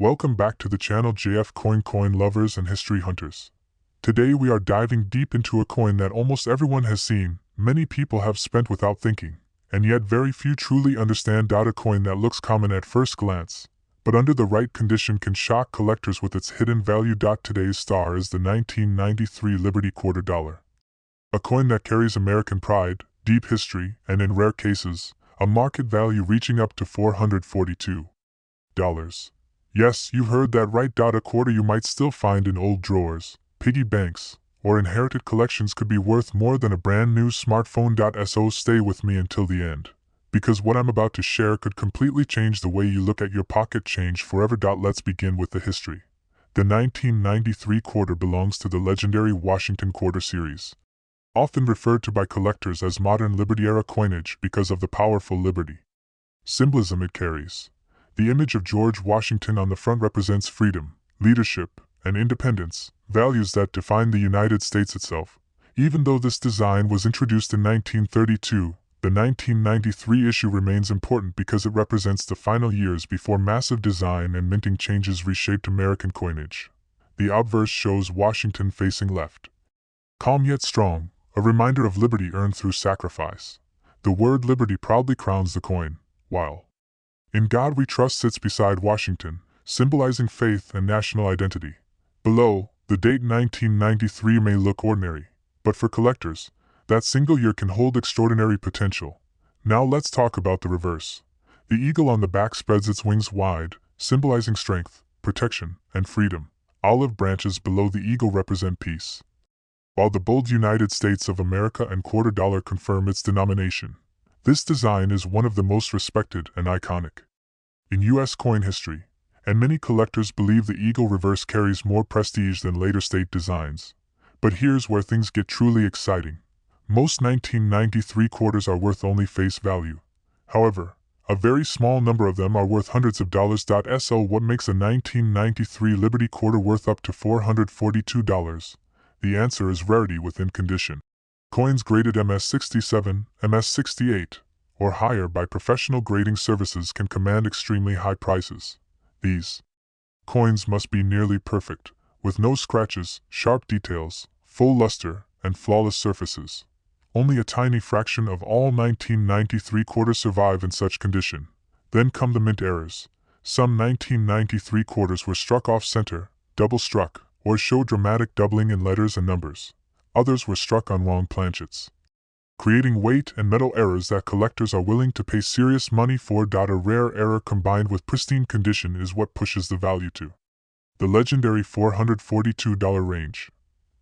Welcome back to the channel JF Coin lovers and history hunters. Today we are diving deep into a coin that almost everyone has seen, many people have spent without thinking, and yet very few truly understand. A coin that looks common at first glance, but under the right condition can shock collectors with its hidden value. Today's star is the 1993 Liberty Quarter Dollar. A coin that carries American pride, deep history, and in rare cases, a market value reaching up to $442. Yes, you heard that right. A quarter you might still find in old drawers, piggy banks, or inherited collections could be worth more than a brand new smartphone. So stay with me until the end, because what I'm about to share could completely change the way you look at your pocket change forever. Let's begin with the history. The 1993 quarter belongs to the legendary Washington quarter series, often referred to by collectors as modern Liberty-era coinage because of the powerful liberty symbolism it carries. The image of George Washington on the front represents freedom, leadership, and independence, values that define the United States itself. Even though this design was introduced in 1932, the 1993 issue remains important because it represents the final years before massive design and minting changes reshaped American coinage. The obverse shows Washington facing left, calm yet strong, a reminder of liberty earned through sacrifice. The word liberty proudly crowns the coin, while "In God We Trust" sits beside Washington, symbolizing faith and national identity. Below, the date 1993 may look ordinary, but for collectors, that single year can hold extraordinary potential. Now let's talk about the reverse. The eagle on the back spreads its wings wide, symbolizing strength, protection, and freedom. Olive branches below the eagle represent peace, while the bold United States of America and quarter dollar confirm its denomination. This design is one of the most respected and iconic in U.S. coin history, and many collectors believe the eagle reverse carries more prestige than later state designs. But here's where things get truly exciting. Most 1993 quarters are worth only face value. However, a very small number of them are worth hundreds of dollars. So what makes a 1993 Liberty quarter worth up to $442? The answer is rarity within condition. Coins graded MS67, MS68, or higher by professional grading services can command extremely high prices. These coins must be nearly perfect, with no scratches, sharp details, full luster, and flawless surfaces. Only a tiny fraction of all 1993 quarters survive in such condition. Then come the mint errors. Some 1993 quarters were struck off center, double struck, or showed dramatic doubling in letters and numbers. Others were struck on wrong planchets, creating weight and metal errors that collectors are willing to pay serious money for. A rare error combined with pristine condition is what pushes the value to the legendary $442 range.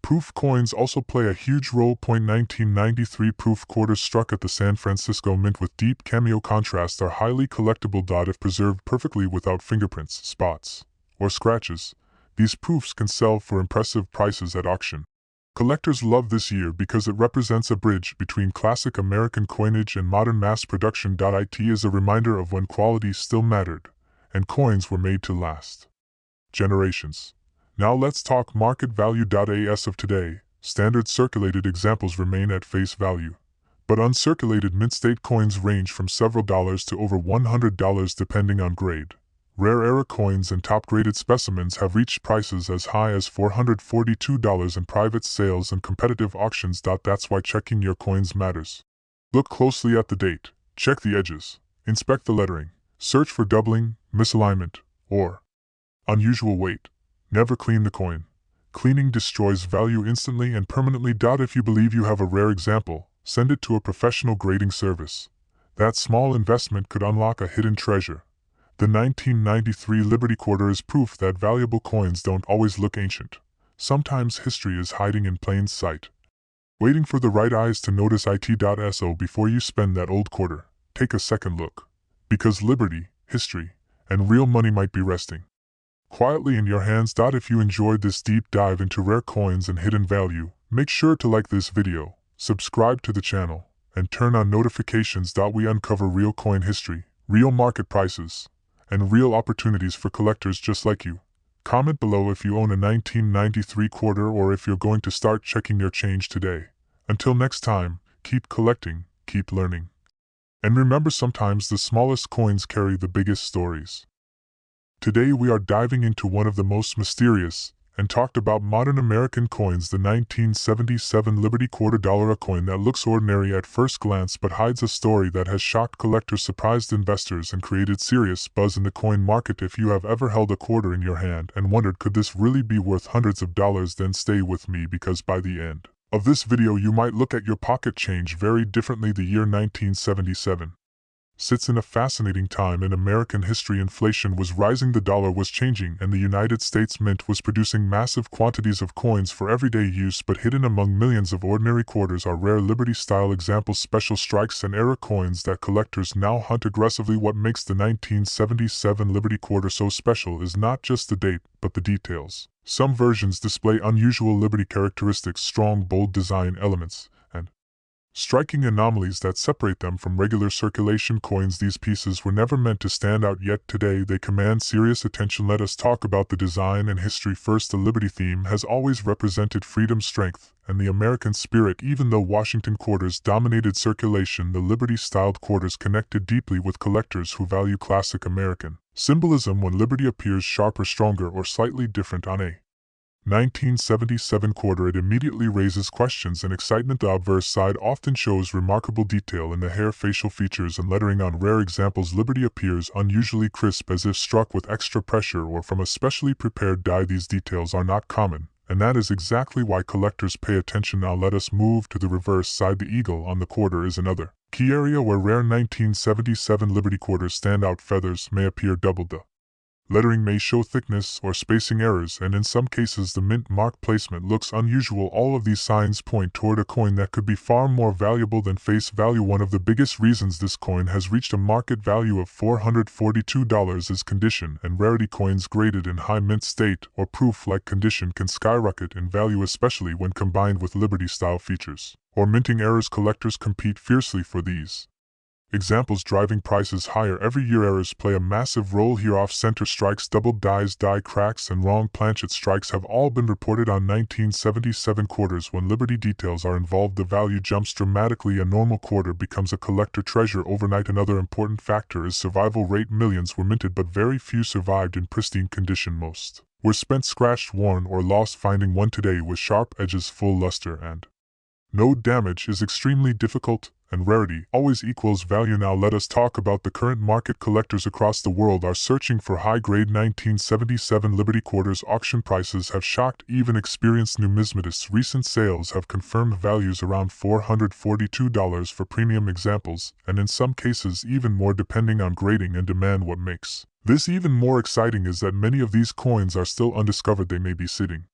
Proof coins also play a huge role. 1993 proof quarters struck at the San Francisco Mint with deep cameo contrast are highly collectible. If preserved perfectly without fingerprints, spots, or scratches, these proofs can sell for impressive prices at auction. Collectors love this year because it represents a bridge between classic American coinage and modern mass production. It is a reminder of when quality still mattered, and coins were made to last generations. Now let's talk market value. As of today, standard circulated examples remain at face value, but uncirculated mint state coins range from several dollars to over $100 depending on grade. Rare era coins and top-graded specimens have reached prices as high as $442 in private sales and competitive auctions. That's why checking your coins matters. Look closely at the date, check the edges, inspect the lettering, search for doubling, misalignment, or unusual weight. Never clean the coin. Cleaning destroys value instantly and permanently. If you believe you have a rare example, send it to a professional grading service. That small investment could unlock a hidden treasure. The 1993 Liberty Quarter is proof that valuable coins don't always look ancient. Sometimes history is hiding in plain sight, waiting for the right eyes to notice it. So before you spend that old quarter, take a second look, because liberty, history, and real money might be resting quietly in your hands. If you enjoyed this deep dive into rare coins and hidden value, make sure to like this video, subscribe to the channel, and turn on notifications. We uncover real coin history, real market prices, and real opportunities for collectors just like you. Comment below if you own a 1993 quarter or if you're going to start checking your change today. Until next time, keep collecting, keep learning. And remember, sometimes the smallest coins carry the biggest stories. Today we are diving into one of the most mysterious and talked about modern American coins, the 1977 Liberty Quarter Dollar, a coin that looks ordinary at first glance but hides a story that has shocked collectors, surprised investors, and created serious buzz in the coin market. If you have ever held a quarter in your hand and wondered could this really be worth hundreds of dollars, then stay with me, because by the end of this video you might look at your pocket change very differently. The year 1977 sits in a fascinating time in American history. Inflation was rising, the dollar was changing, and the United States Mint was producing massive quantities of coins for everyday use. But hidden among millions of ordinary quarters are rare Liberty-style examples, special strikes, and era coins that collectors now hunt aggressively. What makes the 1977 Liberty Quarter so special is not just the date, but the details. Some versions display unusual Liberty characteristics, strong, bold design elements, and striking anomalies that separate them from regular circulation coins. These pieces were never meant to stand out, yet today they command serious attention. Let us talk about the design and history first. The Liberty theme has always represented freedom, strength, and the American spirit. Even though Washington quarters dominated circulation, the Liberty-styled quarters connected deeply with collectors who value classic American symbolism. When Liberty appears sharper, stronger, or slightly different on a 1977 quarter, it immediately raises questions and excitement. The obverse side often shows remarkable detail in the hair, facial features, and lettering. On rare examples, Liberty appears unusually crisp, as if struck with extra pressure or from a specially prepared die. These details are not common, and that is exactly why collectors pay attention. Now let us move to the reverse side. The eagle on the quarter is another key area where rare 1977 Liberty quarters stand out. Feathers may appear doubled, the lettering may show thickness or spacing errors, and in some cases the mint mark placement looks unusual. All of these signs point toward a coin that could be far more valuable than face value. One of the biggest reasons this coin has reached a market value of $442 is condition, and rarity coins graded in high mint state or proof-like condition can skyrocket in value, especially when combined with Liberty-style features or minting errors. Collectors compete fiercely for these examples, driving prices higher every year. Errors play a massive role here. Off-center strikes, doubled dies, die cracks, and wrong planchet strikes have all been reported on 1977 quarters. When Liberty details are involved, the value jumps dramatically. A normal quarter becomes a collector treasure overnight. Another important factor is survival rate. Millions were minted, but very few survived in pristine condition. Most were spent scratched, worn, or lost. Finding one today with sharp edges, full luster, and no damage is extremely difficult, and rarity always equals value. Now let us talk about the current market. Collectors across the world are searching for high-grade 1977 Liberty quarters. Auction prices have shocked even experienced numismatists. Recent sales have confirmed values around $442 for premium examples, and in some cases even more depending on grading and demand. What makes this even more exciting is that many of these coins are still undiscovered. They may be sitting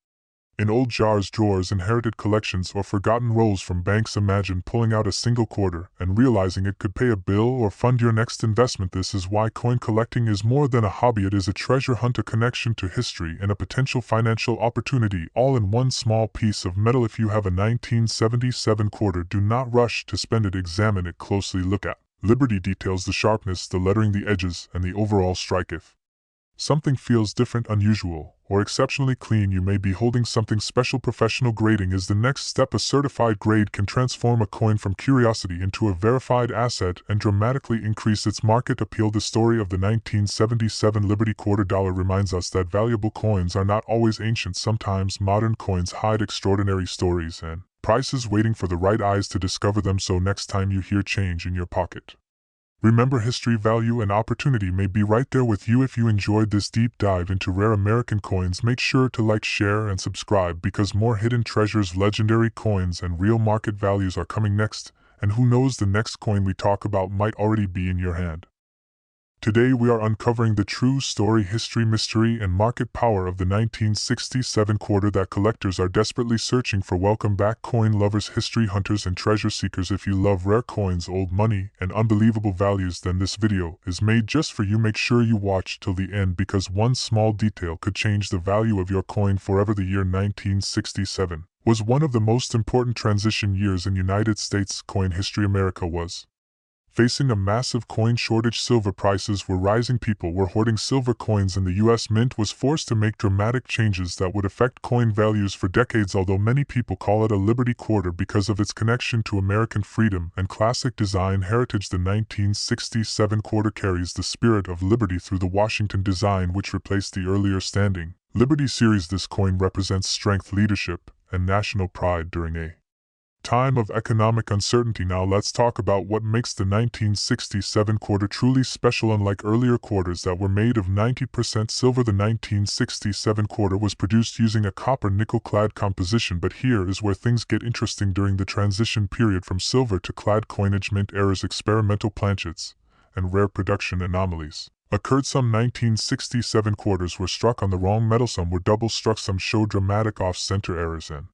in old jars, drawers, inherited collections, or forgotten rolls from banks. Imagine pulling out a single quarter and realizing it could pay a bill or fund your next investment. This is why coin collecting is more than a hobby. It is a treasure hunt, a connection to history, and a potential financial opportunity, all in one small piece of metal. If you have a 1977 quarter, do not rush to spend it. Examine it closely. Look at Liberty details, the sharpness, the lettering, the edges, and the overall strike. If something feels different, unusual, or exceptionally clean, you may be holding something special. Professional grading is the next step. A certified grade can transform a coin from curiosity into a verified asset and dramatically increase its market appeal. The story of the 1977 Liberty Quarter Dollar reminds us that valuable coins are not always ancient. Sometimes modern coins hide extraordinary stories and prices waiting for the right eyes to discover them. So next time you hear change in your pocket, remember, history, value, and opportunity may be right there with you. If you enjoyed this deep dive into rare American coins, make sure to like, share, and subscribe, because more hidden treasures, legendary coins, and real market values are coming next. And who knows, the next coin we talk about might already be in your hand. Today we are uncovering the true story, history, mystery, and market power of the 1967 quarter that collectors are desperately searching for. Welcome back, coin lovers, history hunters, and treasure seekers. If you love rare coins, old money, and unbelievable values, then this video is made just for you. Make sure you watch till the end, because one small detail could change the value of your coin forever. The year 1967 was one of the most important transition years in United States coin history. America was Facing a massive coin shortage, silver prices were rising. People were hoarding silver coins, and the U.S. Mint was forced to make dramatic changes that would affect coin values for decades. Although many people call it a Liberty quarter because of its connection to American freedom and classic design heritage, the 1967 quarter carries the spirit of liberty through the Washington design, which replaced the earlier standing Liberty series. This coin represents strength, leadership, and national pride during a time of economic uncertainty. Now let's talk about what makes the 1967 quarter truly special. Unlike earlier quarters that were made of 90% silver, the 1967 quarter was produced using a copper nickel-clad composition. But here is where things get interesting. During the transition period from silver to clad coinage, mint errors, experimental planchets, and rare production anomalies occurred. Some 1967 quarters were struck on the wrong metal, some were double struck, some show dramatic off-center errors, and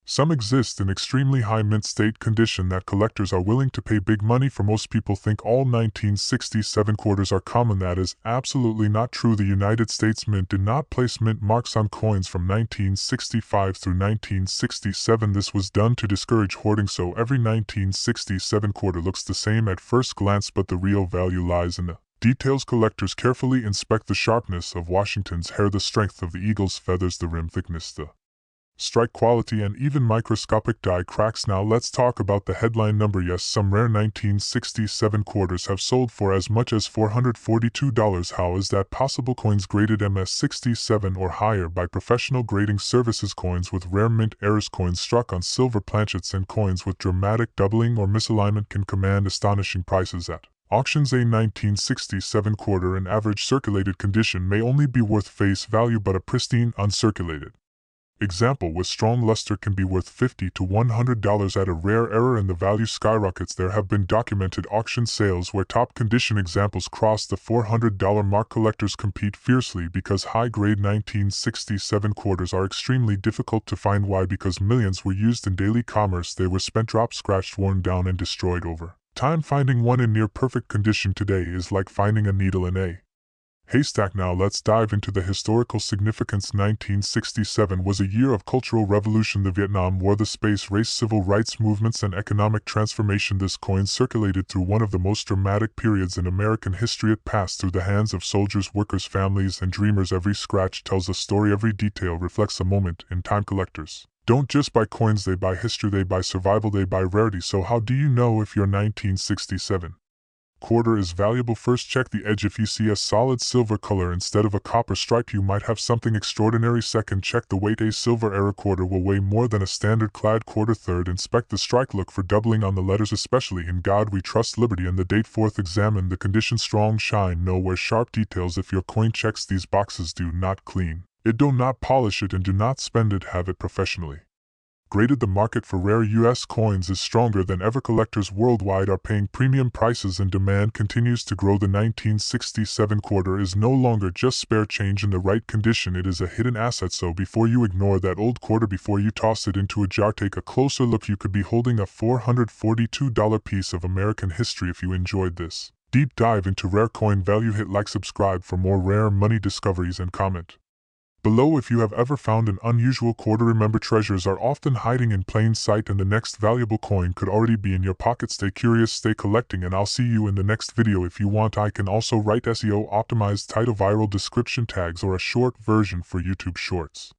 some exist in extremely high mint state condition that collectors are willing to pay big money for. Most people think all 1967 quarters are common. That is absolutely not true. The United States Mint did not place mint marks on coins from 1965 through 1967. This was done to discourage hoarding, so every 1967 quarter looks the same at first glance, but the real value lies in the details. Collectors carefully inspect the sharpness of Washington's hair, the strength of the eagle's feathers, the rim thickness, the strike quality, and even microscopic die cracks. Now let's talk about the headline number. Yes, some rare 1967 quarters have sold for as much as $442. How is that possible? Coins graded MS-67 or higher by professional grading services, coins with rare mint errors, coins struck on silver planchets, and coins with dramatic doubling or misalignment can command astonishing prices at auctions. A 1967 quarter in average circulated condition may only be worth face value, but a pristine, uncirculated example with strong luster can be worth $50 to $100 at a rare error, and the value skyrockets. There have been documented auction sales where top condition examples cross the $400 mark. Collectors compete fiercely because high-grade 1967 quarters are extremely difficult to find. Why? Because millions were used in daily commerce. They were spent, dropped, scratched, worn down, and destroyed over time. Finding one in near perfect condition today is like finding a needle in a haystack. Now let's dive into the historical significance. 1967 was a year of cultural revolution, the Vietnam War, the space race, civil rights movements, and economic transformation. This coin circulated through one of the most dramatic periods in American history. It passed through the hands of soldiers, workers, families, and dreamers. Every scratch tells a story, every detail reflects a moment in time. Collectors don't just buy coins, they buy history, they buy survival, they buy rarity. So how do you know if your 1967 quarter is valuable? First, check the edge. If you see a solid silver color instead of a copper stripe, you might have something extraordinary. Second, check the weight. A silver error quarter will weigh more than a standard clad quarter. Third, inspect the strike. Look for doubling on the letters, especially "In God We Trust, Liberty," and the date. Fourth, examine the condition. Strong shine, nowhere sharp details. If your coin checks these boxes, do not clean it, do not polish it, and do not spend it. Have it professionally graded. The market for rare U.S. coins is stronger than ever. Collectors worldwide are paying premium prices and demand continues to grow. The 1967 quarter is no longer just spare change in the right condition, it is a hidden asset. So before you ignore that old quarter, before you toss it into a jar, take a closer look. You could be holding a $442 piece of American history. If you enjoyed this deep dive into rare coin value, hit like, subscribe for more rare money discoveries, and comment below if you have ever found an unusual quarter. Remember, treasures are often hiding in plain sight, and the next valuable coin could already be in your pocket. Stay curious, stay collecting, and I'll see you in the next video. If you want, I can also write SEO optimized title, viral description tags, or a short version for YouTube Shorts.